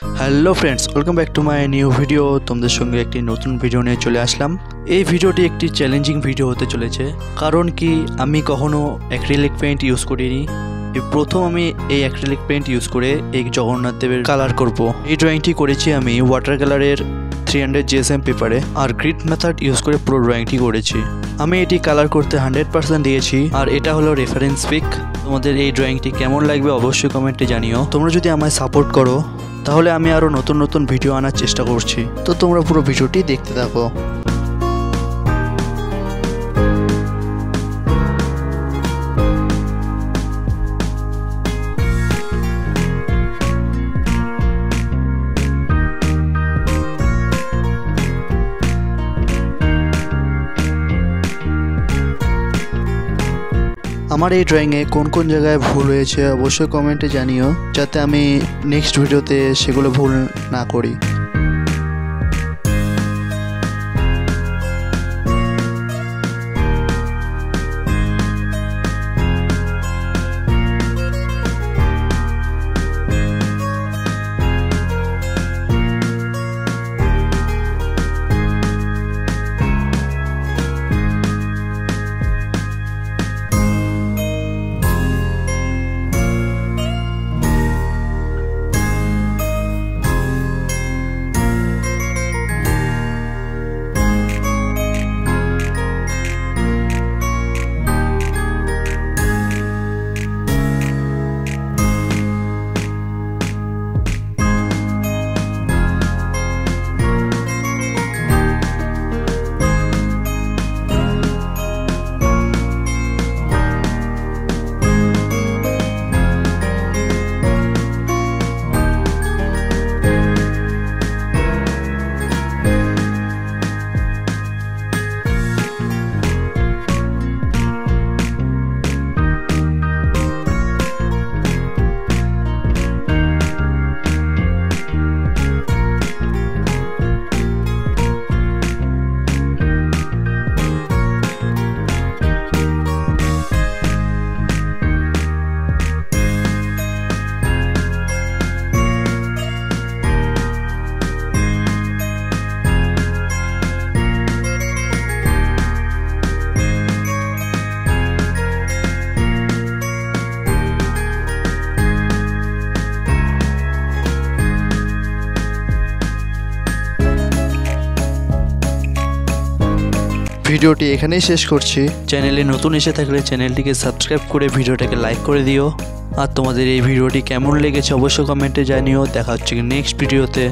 Hello friends, welcome back to my new video. তোমাদের সঙ্গে একটি নতুন ভিডিও নিয়ে চলে আসলাম। এই ভিডিওটি একটি চ্যালেঞ্জিং ভিডিও হতে চলেছে, কারণ কি আমি কখনো অ্যাক্রিলিক পেইন্ট ইউজ করিনি। প্রথম আমি এই অ্যাক্রিলিক পেইন্ট ইউজ করে এই জগন্নাথ দেবের কালার করব। এই ড্রয়িংটি করেছি আমি ওয়াটার কালারের 300 GSM পেপারে, আর গ্রিড মেথড ইউজ করে পুরো ড্রয়িংটি করেছি। আমি এটি কালার করতে 100% দিয়েছি, আর এটা হলো রেফারেন্স পিক। তোমাদের এই ড্রয়িংটি কেমন লাগবে অবশ্যই কমেন্টে জানিও। তোমরা যদি আমায় সাপোর্ট করো তাহলে আমি আরও নতুন নতুন ভিডিও আনার চেষ্টা করছি, তো তোমরা পুরো ভিডিওটি দেখতে থাকো। আমার এই ড্রয়িংয়ে কোন কোন জায়গায় ভুল হয়েছে অবশ্যই কমেন্টে জানিও, যাতে আমি নেক্সট ভিডিওতে সেগুলো ভুল না করি। ভিডিওটি এখানেই শেষ করছি। চ্যানেলে নতুন এসে থাকলে চ্যানেলটিকে সাবস্ক্রাইব করে ভিডিওটাকে লাইক করে দিও, আর তোমাদের এই ভিডিওটি কেমন লেগেছে অবশ্যই কমেন্টে জানিও। দেখা হচ্ছে নেক্সট ভিডিওতে।